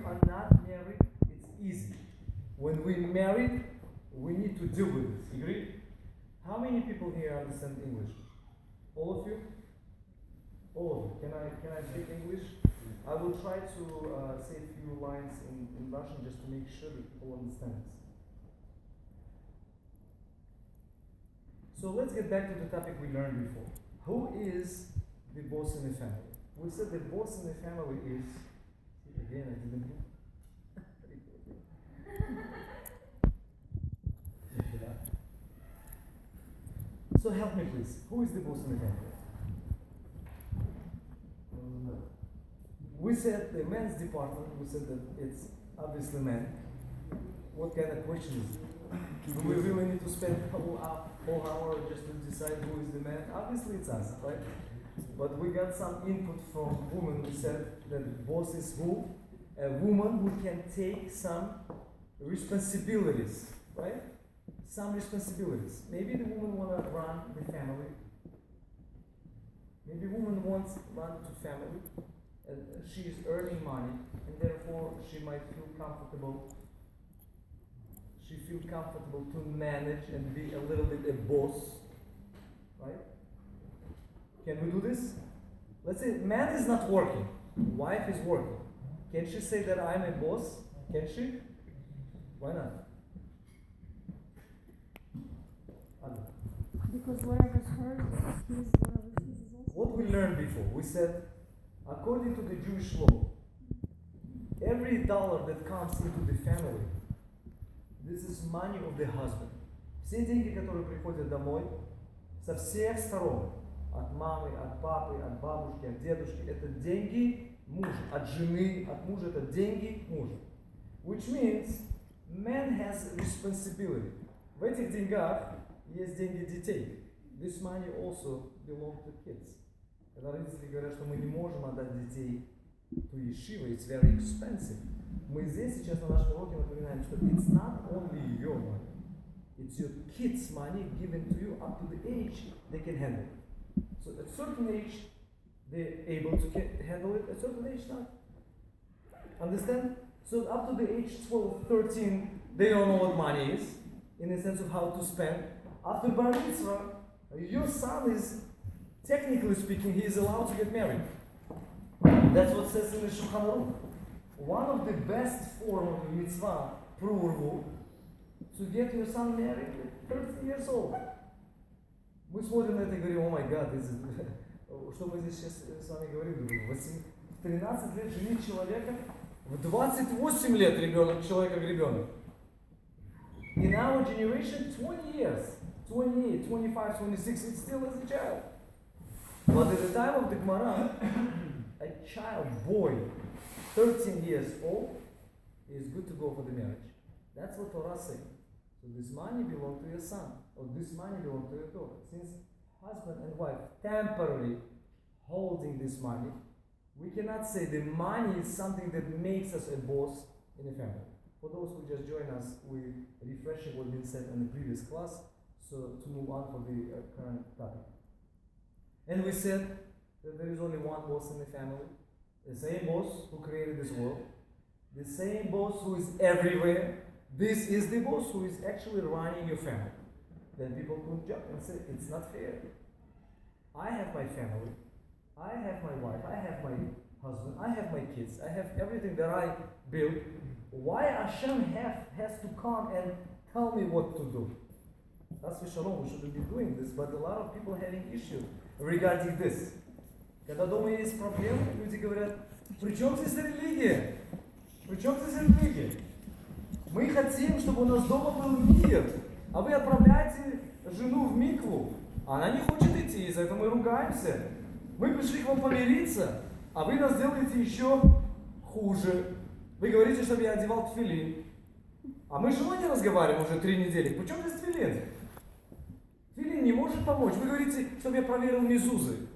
are not married, it's easy. When we married, we need to deal with this. Agree? How many people here understand English? All of you? All of you. Can I speak English? I will try to say a few lines in Russian just to make sure that people understand this. So let's get back to the topic we learned before. Who is the boss in the family? We said the boss in the family is, again, I didn't do. So help me please. Who is the boss in the family? We said the men's department, we said that it's obviously men. What kind of question is it? Do we really need to spend a whole hour just to decide who is the man? Obviously it's us, right? But we got some input from women who said that boss is who? A woman who can take some responsibilities, right? Some responsibilities. Maybe the woman want to run the family. Maybe woman wants to run the family. She is earning money, and therefore she might feel comfortable. She feels comfortable to manage and be a little bit a boss, right? Can we do this? Let's say man is not working, wife is working. Can she say that I'm a boss? Can she? Why not? Because whatever's hers is his, whatever's his is also. What we learned before, we said, according to the Jewish law, every dollar that comes into the family, this is money of the husband. Все деньги, которые приходят домой, со всех сторон, от мамы, от папы, от бабушки, от дедушки, это деньги мужа, от жены, от мужа, это деньги мужа. Which means, man has responsibility. В этих деньгах есть деньги детей. This money also belongs to kids. Когда родители говорят, что мы не можем отдать детей to yeshiva, it's very expensive. Мы здесь сейчас на нашем уроке напоминаем, что it's not only your money, it's your kids' money given to you up to the age they can handle it. So at a certain age, they're able to handle it, at a certain age not. Understand? So up to the age 12, 13, they don't know what money is, in the sense of how to spend. After Bar Mitzvah, your son is, technically speaking, he is allowed to get married. That's what says in the Shulchan Aruch. One of the best form of the mitzvah, prurvu, to get your son married at 13 years old. Мы смотрим на это и говорим, о май гад, что мы здесь сейчас с вами говорим, в 13 лет женить человека, в 28 лет человека ребенок. In our generation, 20 years, 28, 25, 26, it's still as a child. But at the time of the Gemara, a child, boy, 13 years old, is good to go for the marriage. That's what Torah says. So this money belongs to your son, or this money belongs to your daughter. Since husband and wife temporarily holding this money, we cannot say the money is something that makes us a boss in the family. For those who just join us, we're refreshing what been said in the previous class, so to move on for the current topic. And we said that there is only one boss in the family, the same boss who created this world, the same boss who is everywhere. This is the boss who is actually running your family. Then people could jump and say, it's not fair. I have my family, I have my wife, I have my husband, I have my kids, I have everything that I built. Why Hashem has to come and tell me what to do? That's for shalom, we shouldn't be doing this, but a lot of people having issue regarding this. Когда дома есть проблемы, люди говорят, при чем здесь религия? При чем здесь религия? Мы хотим, чтобы у нас дома был мир, а вы отправляете жену в микву, а она не хочет идти, из-за этого мы ругаемся. Мы пришли к вам помириться, а вы нас делаете еще хуже. Вы говорите, чтобы я одевал тфилин, а мы с женой не разговариваем уже 3 недели. Почему здесь тфилин? Тфилин не может помочь. Вы говорите, чтобы я проверил мезузы.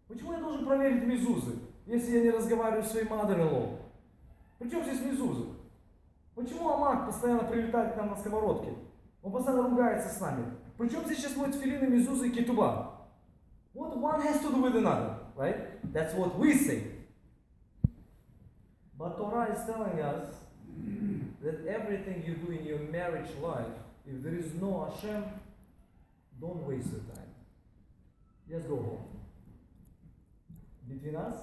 Почему я должен проверить мезузы, если я не разговариваю с своей mother-in-law? Причем здесь мезузы? Почему Амак постоянно прилетает к нам на сковородке? Он постоянно ругается с нами. Причем здесь сейчас мой тфилин и мезузы и кетуба? What one has to do with another, right? That's what we say. But Torah is telling us that everything you do in your marriage life, if there is no Hashem, don't waste your time. Just go home. Between us,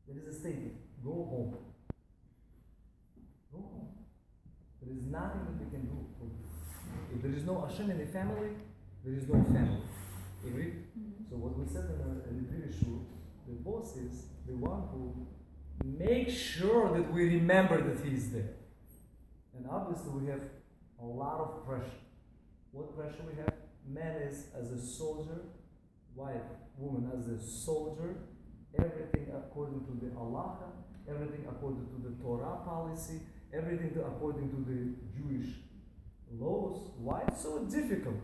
there is a statement. Go home. Go home. There is nothing that we can do for you. If there is no Hashem in the family, there is no family. Agree? So what we said in the previous show, the boss is the one who makes sure that we remember that he is there. And obviously we have a lot of pressure. What pressure we have? Man is as a soldier, wife, woman as a soldier, everything according to the halacha, everything according to the Torah policy, everything according to the Jewish laws. Why it's so difficult?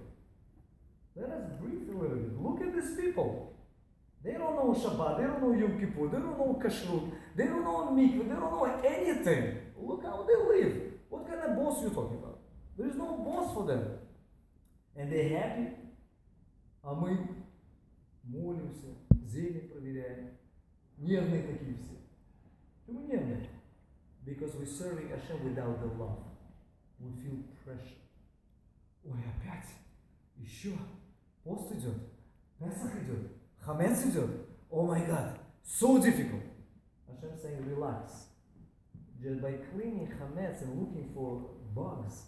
Let us breathe a little bit. Look at these people. They don't know Shabbat, they don't know Yom Kippur, they don't know Kashrut, they don't know Mikveh, they don't know anything. Look how they live. What kind of boss you talking about? There is no boss for them. And they're happy. А мы молимся, зелень проверяем. Нервные такие все. Почему нервные? Because we're serving Hashem without the love. We feel pressure. Ой, опять? Еще? Пост идет? Песах идет? Хамец идет? Oh my God, so difficult. Hashem saying, relax. Just by cleaning Hametz and looking for bugs,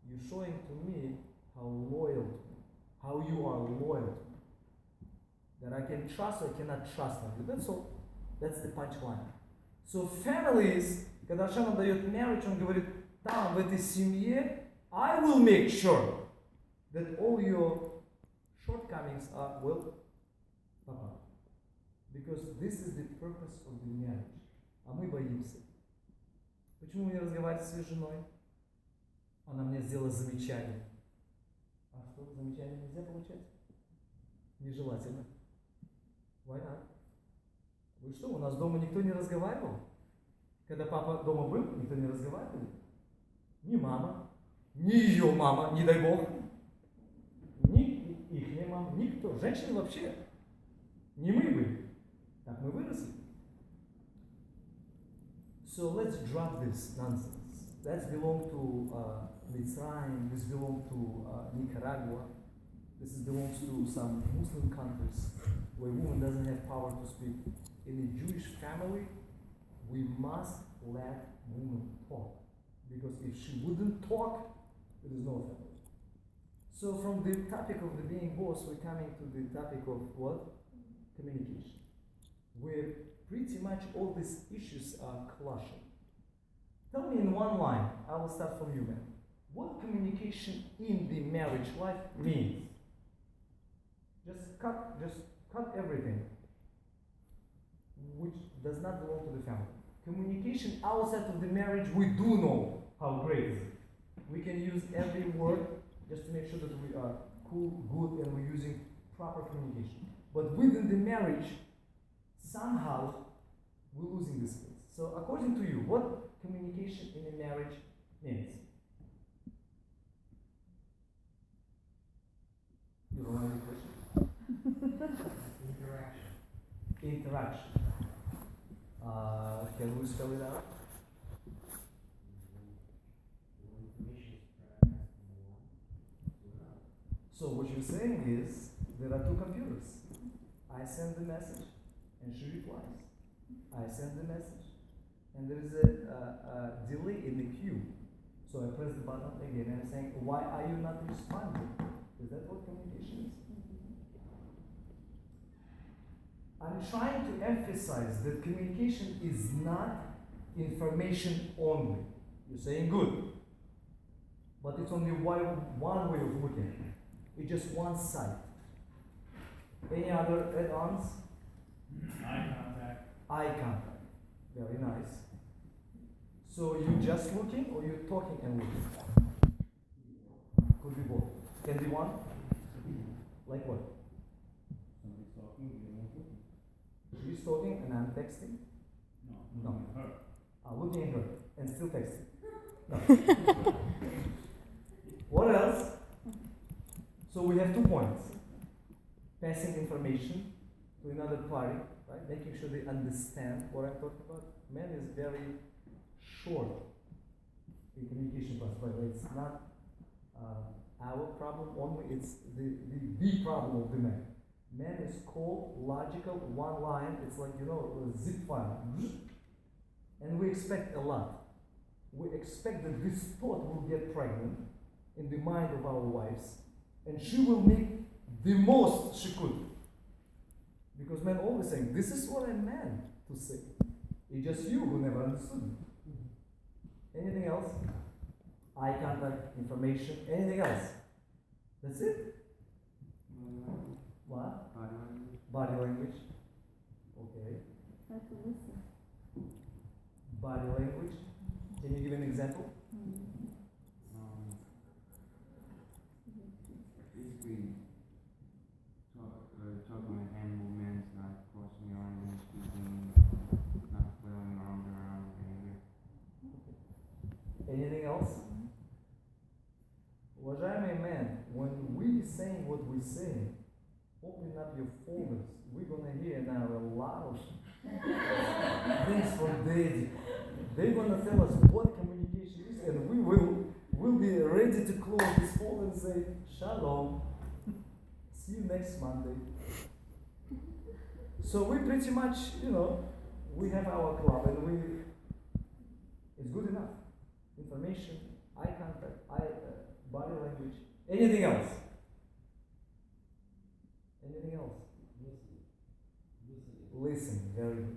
you're showing to me how loyal to me, how you are loyal to me. That I can trust or I cannot trust you. That's all. That's the punchline. So families, когда Hashem нам дает marriage, он говорит, там, в этой семье, I will make sure that all your shortcomings are, well, Papa. Because this is the purpose of the marriage. А мы боимся. Почему вы не разговариваете с своей женой? Она мне сделала замечание. А что, замечание нельзя получать? Нежелательно. Why not? Вы что, у нас дома никто не разговаривал? Когда папа дома был, никто не разговаривал? Ни мама, ни ее мама, не дай бог. Ни их мама, никто. Женщины вообще. Не мы были. Так мы выросли. So let's drop this nonsense. That belongs to Mitzrayim, this belongs to Nicaragua, this belongs to some Muslim countries where woman doesn't have power to speak. In a Jewish family, we must let women talk. Because if she wouldn't talk, there is no family. So from the topic of the being boss, we're coming to the topic of what? Communication. Where pretty much all these issues are clashing. Tell me in one line, I will start from you, man. What communication in the marriage life means? Just cut everything which does not belong to the family. Communication outside of the marriage, we do know how great it is. We can use every word just to make sure that we are cool, good, and we're using proper communication. But within the marriage, somehow we're losing this skills. So according to you, what communication in a marriage means? You don't have any question? Interaction. Can we spell it out? So what you're saying is, there are two computers. I send the message, and she replies. I send the message, and there is a delay in the queue. So I press the button again, and I'm saying, why are you not responding? Is that what communication is? I'm trying to emphasize that communication is not information only. You're saying good, but it's only one way of looking at it. It's just one side. Any other add-ons? Eye contact. Eye contact. Very nice. So you just looking or you're talking and looking? Could be both. Can be one? Like what? Somebody's talking, you don't looking. She's talking and I'm texting? No. No. Her. I'm looking at her and still texting. No. What else? So we have 2 points. Passing information to another party, right? Making sure they understand what I'm talking about. man is very short in communication process, but it's not our problem only, it's the problem of the man. Man is cold, logical, one line, it's like, a zip file. And we expect a lot. We expect that this thought will get pregnant in the mind of our wives, and she will make the most she could. Because men always saying, this is what I meant to say. It's just you who never understood. Anything else? Eye contact, information, anything else? That's it? What? Body language. Okay. Try to listen. Body language. Can you give an example? Basically, talking with animal movements, not crossing your arms and speaking, not flailing arms around in anger. Anything else? Уважаемый man, when we saying what we saying, open up your folders. We're gonna hear now a lot of things from Daddy. They're gonna tell us what communication is, and we will be ready to close this folder and say, Shalom. See you next Monday. So we pretty much, we have our club, and it's good enough. Information, eye contact, body language. Anything else? Anything else? Listen, very good.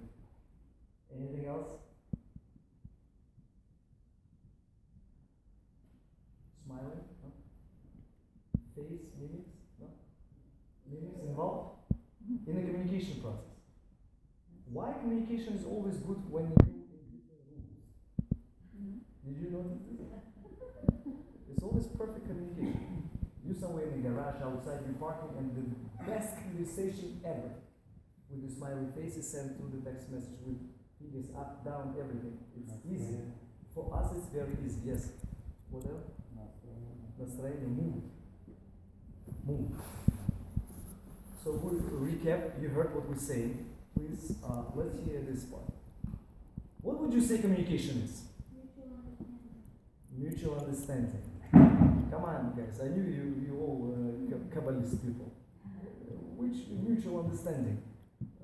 Anything else? Smiling? No? Face, mimics? No? Mimics involved in the communication process. Why communication is always good when you in different rooms? Did you notice this? It's always perfect communication. You somewhere in the garage, outside, you're parking, and the best conversation ever. With the smiley faces sent through the text message with figures up, down, everything. It's easy. For us, it's very easy. Yes. What else? Настроение, mood. So we'll recap. You heard what we're saying. Please, let's hear this part. What would you say communication is? Mutual understanding. Come on, guys. I knew you all Kabbalist people. Which mutual understanding?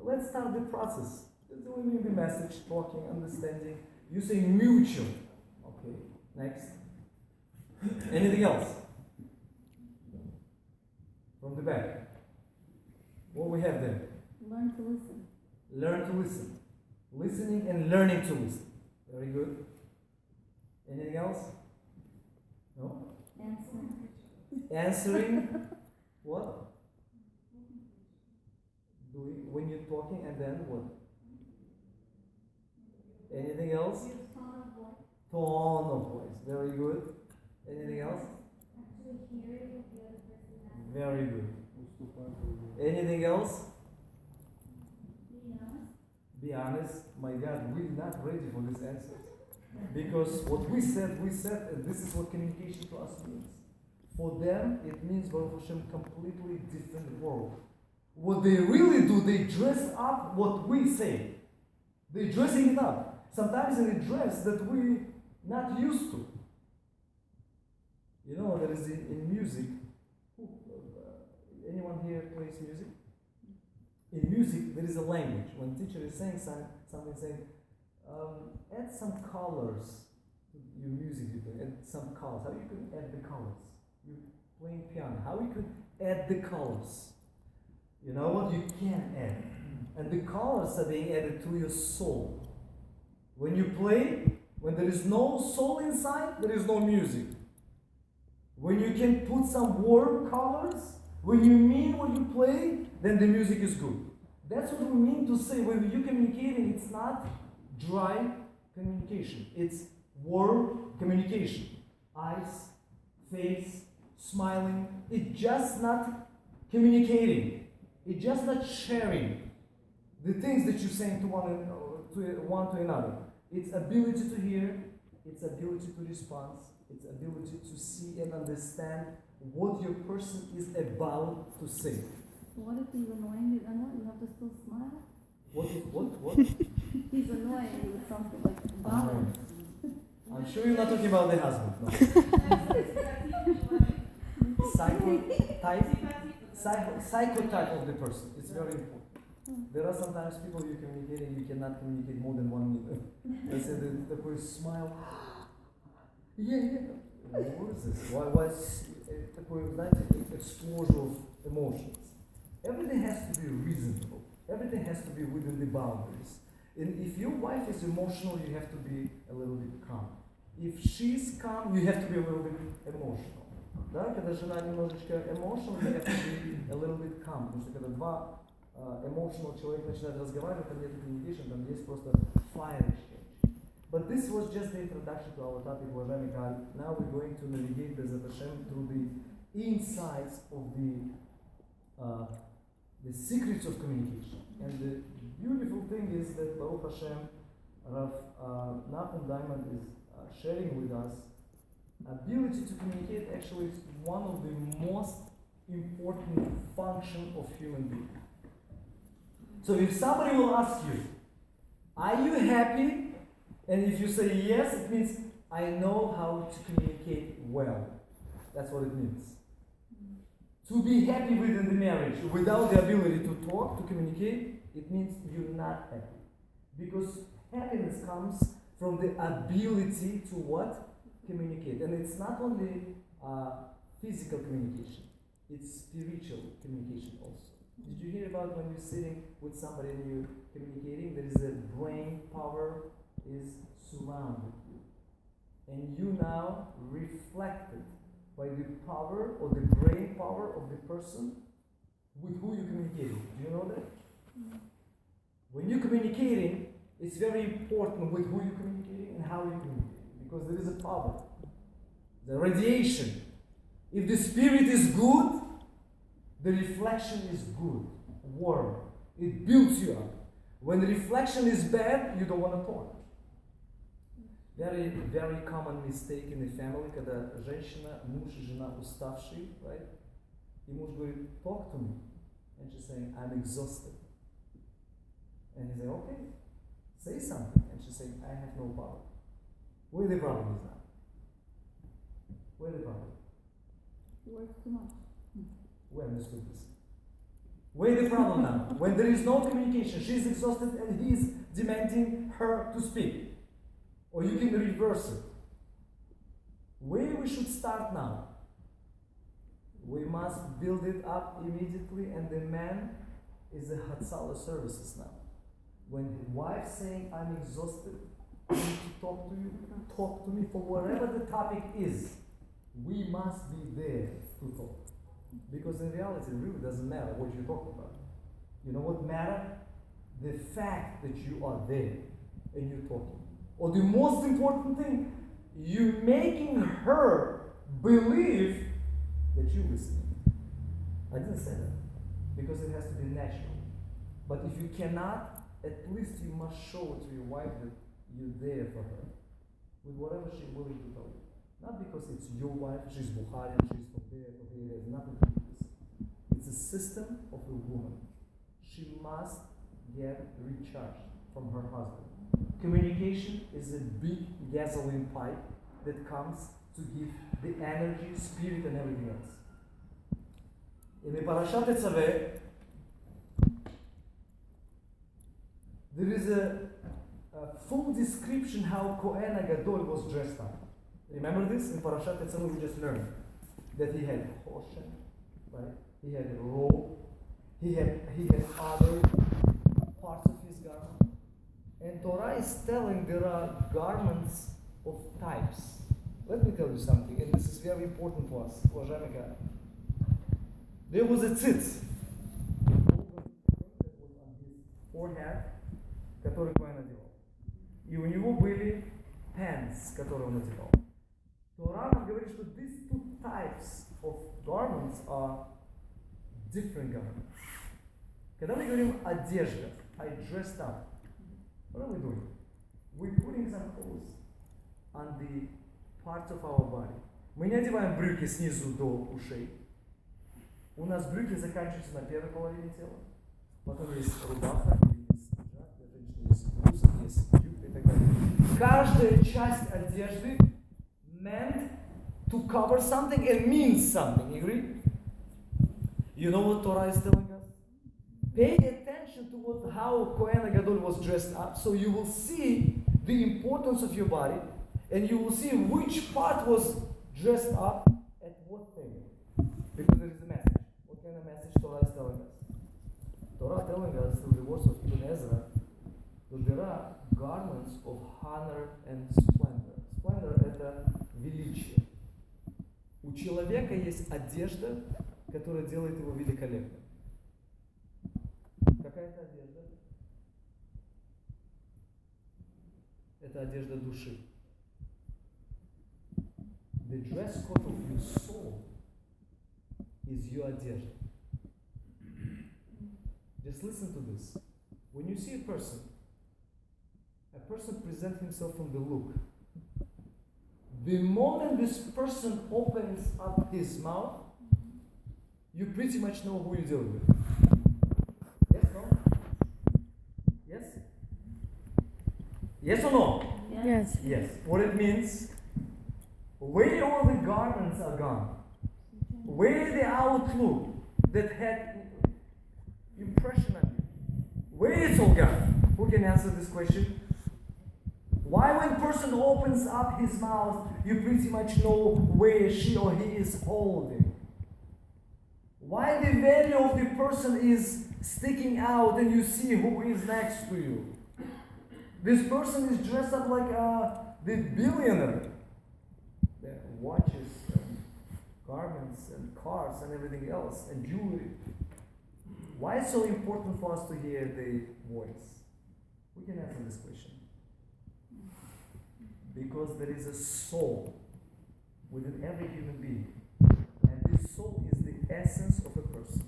Let's start the process. Delivering the message, talking, understanding. You say mutual. Okay. Next. Anything else? From the back. What we have there? Learn to listen. Learn to listen. Listening and learning to listen. Very good. Anything else? No? Answering. What? When you're talking, and then what? Anything else? Tone of voice. Very good. Anything else? Very good. Anything else? Be honest. My God, we're not ready for this answer. Because what we said, and this is what communication to us means. For them, it means, Baruch Hashem, completely different world. What they really do, they dress up what we say. They're dressing it up. Sometimes in a dress that we're not used to. There is in music. Anyone here plays music? In music, there is a language. When teacher is saying something, saying, add some colors to your music. You can add some colors. How you can add the colors? You're playing piano. How you can add the colors? You know what? You can add. And the colors are being added to your soul. When you play, when there is no soul inside, there is no music. When you can put some warm colors, when you mean what you play, then the music is good. That's what we mean to say. When you're communicating, it's not dry communication. It's warm communication. Eyes, face, smiling. It's just not communicating. It's just not sharing the things that you're saying to one to another. It's ability to hear. It's ability to respond. It's ability to see and understand what your person is about to say. What if he's annoying you? You have to still smile? What? He's annoying with something like dominance. I'm sure you're not talking about the husband. No. Psychotype of the person. It's very important. There are sometimes people you communicate and you cannot communicate more than 1 minute. They say the smile. Yeah. What is this? Why такой, знаете, explosion of emotions? Everything has to be reasonable. Everything has to be within the boundaries. And if your wife is emotional, you have to be a little bit calm. If she's calm, you have to be a little bit emotional. Да? Когда жена немножечко emotional, you have to be a little bit calm. Потому что когда два emotional человека начинают разговаривать, там нет communication, там есть просто fire exchange. But this was just the introduction to our topic, уважаемый Галь. Now we're going to navigate Bezat Hashem through the insights of the secrets of communication. And the beautiful thing is that Baruch Hashem, Rav Nachum Diamond is sharing with us, ability to communicate actually is one of the most important functions of human being. So if somebody will ask you, are you happy? And if you say yes, it means I know how to communicate well. That's what it means. To be happy within the marriage without the ability to talk, to communicate, it means you're not happy. Because happiness comes from the ability to what? Communicate. And it's not only physical communication, it's spiritual communication also. Did you hear about when you're sitting with somebody and you're communicating, there is a brain power is surrounded you. And you now reflected by the power or the brain power of the person with who you're communicating. Do you know that? When you're communicating, it's very important with who you're communicating and how you're communicating, because there is a power. The radiation. If the spirit is good, the reflection is good, warm. It builds you up. When the reflection is bad, you don't want to talk. Very, very common mistake in the family, когда женщина, муж и жена уставшие, right? И муж говорит, talk to me. And she's saying, I'm exhausted. And he's like, okay, say something. And she's saying, I have no power. Where the problem is now? Where the problem? He works too much. We understood this. Where the problem now? When there is no communication, she's exhausted and he's demanding her to speak. Or you can reverse it. Where we should start now? We must build it up immediately, and the man is a Hatzalah services now. When the wife saying, I'm exhausted, I need to talk to me for whatever the topic is, we must be there to talk. Because in reality, it really doesn't matter what you talk about. You know what matters? The fact that you are there and you're talking. Or the most important thing, you're making her believe that you're listening. I didn't say that because it has to be natural. But if you cannot, at least you must show it to your wife that you're there for her with whatever she's willing to tell you. Not because it's your wife, she's Bukharian, she's from there, it has nothing to do with this. It's a system of a woman. She must get recharged from her husband. Communication is a big gasoline pipe that comes to give the energy, spirit, and everything else. In the Parashat Tetzaveh, there is a full description how Kohen HaGadol was dressed up. Remember this? In Parashat Tetzaveh we just learned that he had choshen, right? He had a robe, he had other parts of his garment. And Torah is telling there are garments of types. Let me tell you something, and this is very important for us. There was a tzitz that was on his forehead, который Коэн надевал. И у него были pants, которые он надевал. Torah нам говорит, что these two types of garments are different garments. Когда мы говорим одежда, I dressed up, what are we doing? We're putting some clothes on the parts of our body. Мы не одеваем брюки снизу до ушей. У нас брюки заканчиваются на первой половине тела. Потом есть рубаха, есть каждая часть одежды meant to cover something and means something. You agree? You know what Torah is telling us? Pay attention to how Kohen Gadol was dressed up, so you will see the importance of your body, and you will see which part was dressed up at what thing. Because there is a message. What kind of message Torah is telling us? Torah telling us through the words of Ibn Ezra that there are garments of honor and splendor. Splendor – это величие. У человека есть одежда, которая делает его великолепным. Какая это одежда? Это одежда души. The dress code of your soul is your одежда. Just listen to this. When you see a person presents himself from the look. The moment this person opens up his mouth, you pretty much know who you're dealing with. Yes, no? Yes? Yes or no? Yes. Yes. What it means, where all the garments are gone, where the outlook that had impression on you, where it's all gone. Who can answer this question? Why when person opens up his mouth, you pretty much know where she or he is holding? Why the value of the person is sticking out and you see who is next to you? This person is dressed up like the billionaire. Their watches and garments and cars and everything else and jewelry. Why is it so important for us to hear the voice? We can answer this question. Because there is a soul within every human being. And this soul is the essence of a person.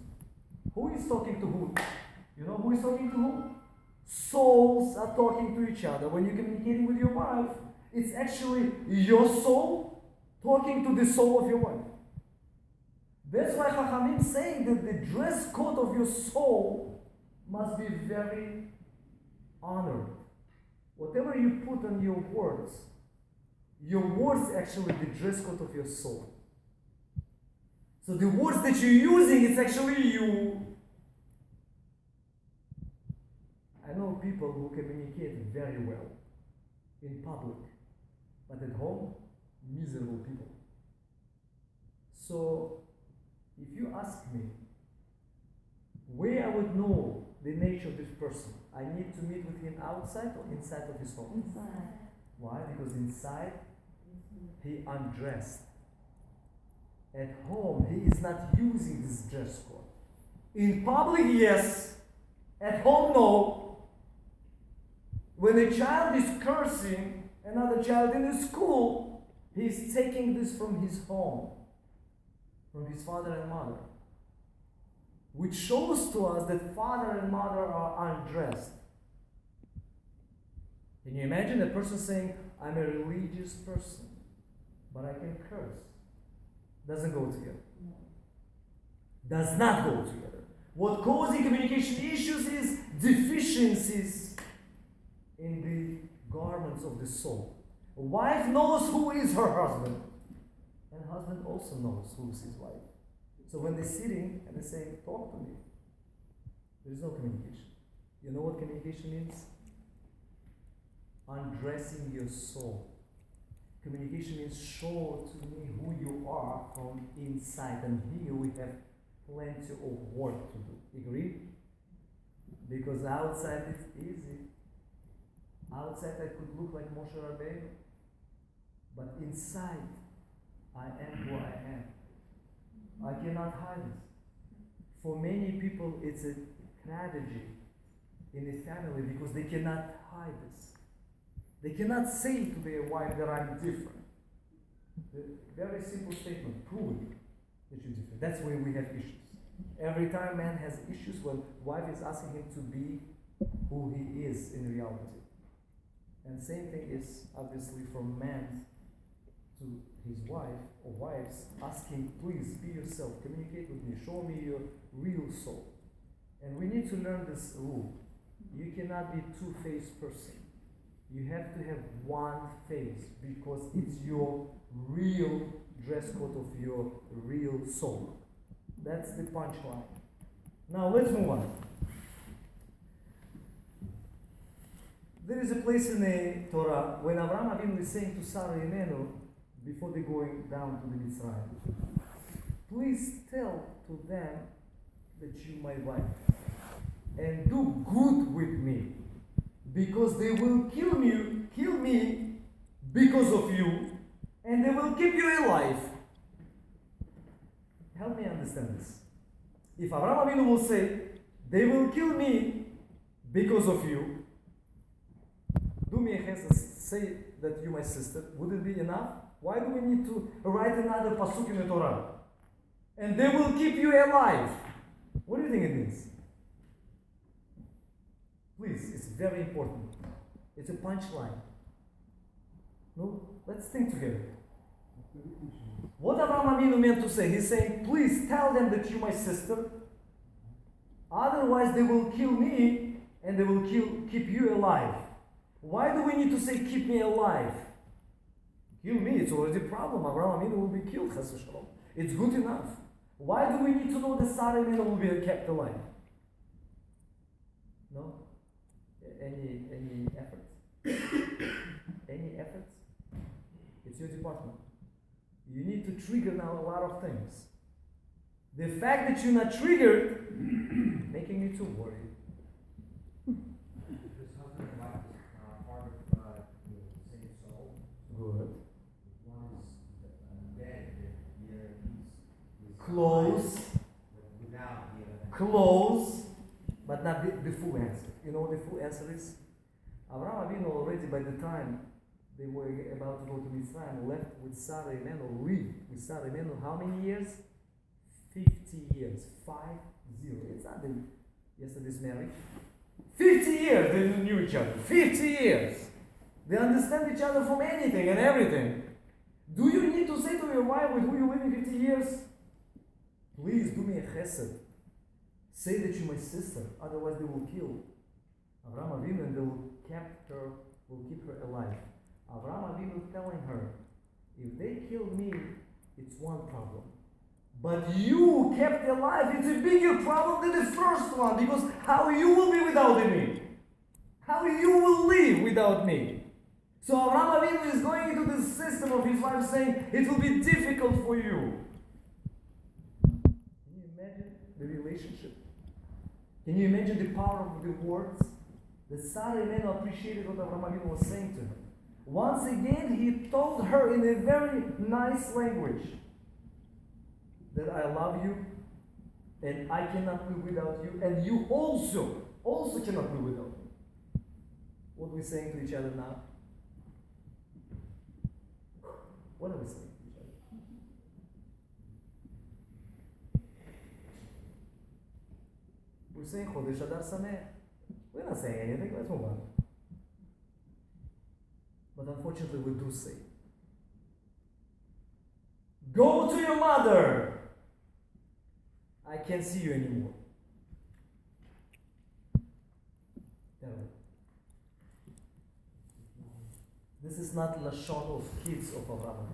Who is talking to who? You know who is talking to who? Souls are talking to each other. When you're communicating with your wife, it's actually your soul talking to the soul of your wife. That's why Chachamim saying that the dress code of your soul must be very honored. Whatever you put on your words actually the dress code of your soul. So the words that you're using, it's actually you. I know people who communicate very well in public, but at home, miserable people. So, if you ask me where I would know the nature of this person, I need to meet with him outside or inside of his home? Inside. Why? Because inside, he undressed. At home, he is not using this dress code. In public, yes. At home, no. When a child is cursing another child in the school, he's taking this from his home, from his father and mother, which shows to us that father and mother are undressed. Can you imagine a person saying, I'm a religious person, but I can curse? Doesn't go together. Does not go together. What causes communication issues is deficiencies in the garments of the soul. A wife knows who is her husband, and husband also knows who is his wife. So when they're sitting and they're saying, talk to me, there is no communication. You know what communication means? Undressing your soul. Communication means show to me who you are from inside, and here we have plenty of work to do. Agree? Because outside it's easy. Outside I could look like Moshe Rabbeinu, but inside I am who I am. I cannot hide this. For many people it's a tragedy in the family because they cannot hide this. They cannot say to their wife that I'm different. The very simple statement, prove it that you're different. That's where we have issues. Every time man has issues when wife is asking him to be who he is in reality. And same thing is obviously from man to his wife or wives asking, please be yourself, communicate with me, show me your real soul. And we need to learn this rule. You cannot be a two-faced person. You have to have one face because it's your real dress code of your real soul. That's the punchline. Now let's move on. There is a place in the Torah when Avraham Avinu is saying to Sarah Imenu before they going down to the Mitzrayim, please tell to them that you my wife and do good with me because they will kill me because of you and they will keep you alive. Help me understand this. If Avraham Avinu will say, they will kill me because of you, do me a chesed, say that you my sister, would it be enough? Why do we need to write another pasuk in the Torah? And they will keep you alive. What do you think it means? Please, it's very important. It's a punchline. No, let's think together. What Avraham Avinu meant to say? He's saying, please tell them that you're my sister. Otherwise, they will kill me and they will keep you alive. Why do we need to say keep me alive? Kill me, it's already a problem. Avraham Avinu will be killed, chas v'shalom. It's good enough. Why do we need to know that Sarah Imenu will be kept alive? No? Any efforts? Any efforts? It's your department. You need to trigger now a lot of things. The fact that you're not triggered, making me too worried. Because husband and wife are part of the same soul. Good. One is dead, the other is Close. without the other. Close, but not the full answer. You know what the full answer is? Avraham Avinu already by the time they were about to go to Mitzrayim left with Sarah Imenu, lived with Sarah Imenu how many years? 50 years. 50. It's not the yesterday's marriage. 50 years they knew each other. 50 years. They understand each other from anything and everything. Do you need to say to your wife with who you live in 50 years? Please do me a chesed. Say that you're my sister, otherwise they will kill Avraham Avinu and they will keep her alive. Avraham Avinu telling her, if they kill me, it's one problem. But you kept alive, it's a bigger problem than the first one, because how you will be without me? How you will live without me? So Avraham Avinu is going into the system of his life saying, it will be difficult for you. Can you imagine the relationship? Can you imagine the power of the words? That Sarah Imenu appreciated what Avraham Avinu was saying to her. Once again, he told her in a very nice language that I love you and I cannot live without you and you also cannot live without me. What are we saying to each other now? What are we saying to each other? We're saying Chodesh Adar Sameach. We're not saying anything, let's move on. But unfortunately we do say, go to your mother! I can't see you anymore. Terrible. This is not Lashon of kids of Avraham.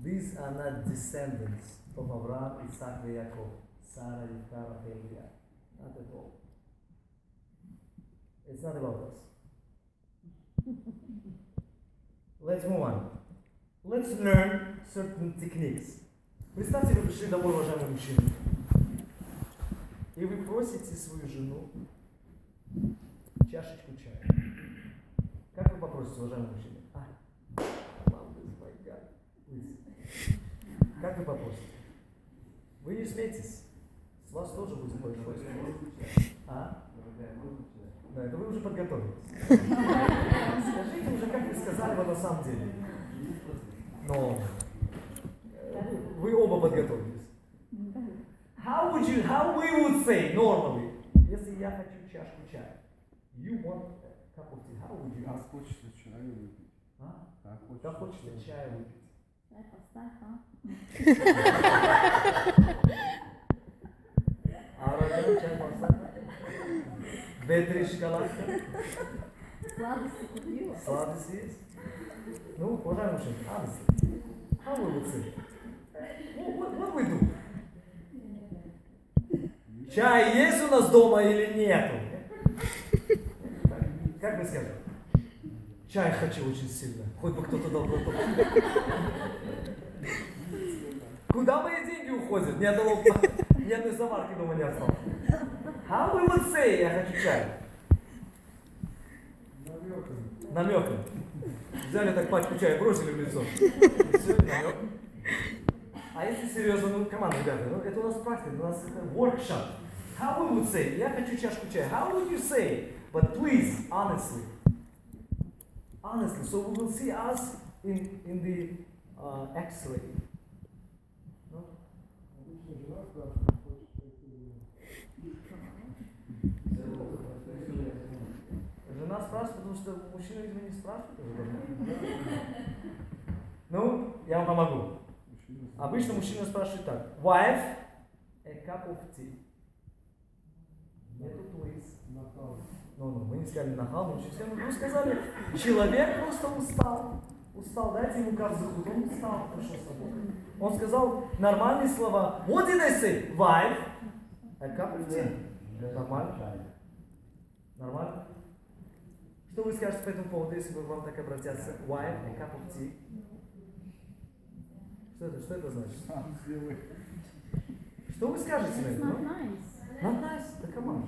These are not descendants of Avraham, Isaac, and Yaakov, Sarah, Rivka, Rachel, Leah. Not at all. It's not about us. Let's move on. Let's learn certain techniques. Представьте, вы пришли домой, уважаемый мужчина, и вы просите свою жену чашечку чая. Как вы попросите, уважаемый мужчина? Love this, my God. Please. Как вы попросите? Вы не смейтесь. С вас тоже будет большой смех. Да, это вы уже подготовились. Скажите уже, как вы сказали бы на самом деле. Но вы оба подготовились. How we would say normally, если я хочу чашку чая, you want a cup of tea, how would you ask? Как хочется чаю выпить. А? Как Как хочется чая выпить? Чай поставь, а? А родной чай поставь? 2-3 шоколадки? Сладости купила? Сладости есть? Ну, уважаемый мужчина, honestly, how we would say? What we do? Чай есть у нас дома или нету? Как вы скажете? Чай хочу очень сильно. Хоть бы кто-то дал глоток. Куда мои деньги уходят? Ни одной заварки дома не осталось. How we would say я хочу чай? Намеком. Взяли так пачку чая, бросили в лицо. И все, намек. А если серьезно, ну, команда, ребята, ну, это у нас практика, у нас это workshop. How we would say, я хочу чашку чая. How would you say? But please, honestly. Honestly, so we will see us in the X-ray. No? Жена спрашивает, потому что мужчина, видимо, не спрашивает. Ну, я вам помогу. Обычно мужчина спрашивает так. Wife, a cup of tea. Нету please. Ну, мы не сказали нахал, мы ничего не сказали. Мы сказали, человек просто устал. Устал, дайте ему кап захуд. Он устал, пошел с работы. Он сказал нормальные слова. What did I say? Wife, a cup of tea. Нормально? Нормально? Что вы скажете по этому поводу, если вам так обратятся? Wife, a cup of tea. Что это значит? Что вы скажете на It's это? not ну? nice. Not nice, да команд.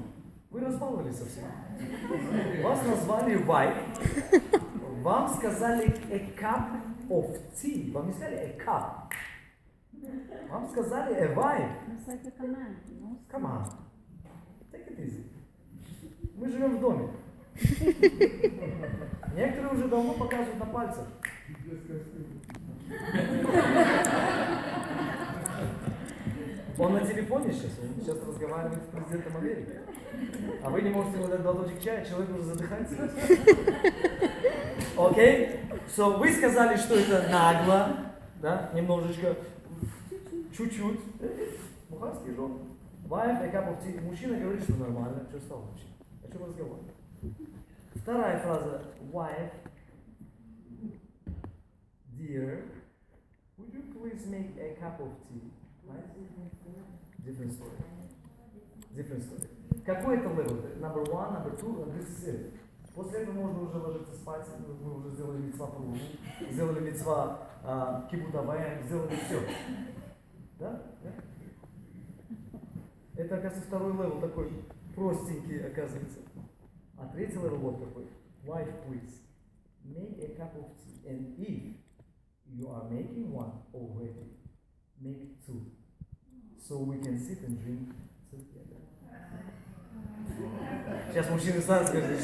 Вы разбаловали совсем. Вас назвали wife. Вам сказали a cup of tea. Вам не сказали a cup. Вам сказали a wife. It's like a command, you know? Come on. Take it easy. Мы живем в доме. Некоторые уже давно показывают на пальцах. Он на телефоне сейчас, он сейчас разговаривает с президентом Америки. А вы не можете ему дать глоточек чая, человек уже задыхается. Окей? So, вы сказали, что это нагло, да, немножечко, чуть-чуть. Бухарский жен. Wife, a cup of tea. Мужчина говорит, что нормально. Что стало вообще? О чем разговор? Вторая фраза. Wife, dear, would you please make a cup of tea? Right? Different story. Different story. Какой это level? Number one, number two, and this is it. После этого можно уже ложиться спать. Мы уже сделали мицва пруву, сделали мицва кибутавая, сделали все. Да? Да? Это, оказывается, второй левел такой простенький, оказывается. А третий левел вот такой. Wife, please, make a cup of tea. And if you are making one already, make two. So we can sit and drink together. Сейчас мужчины сразу скажут,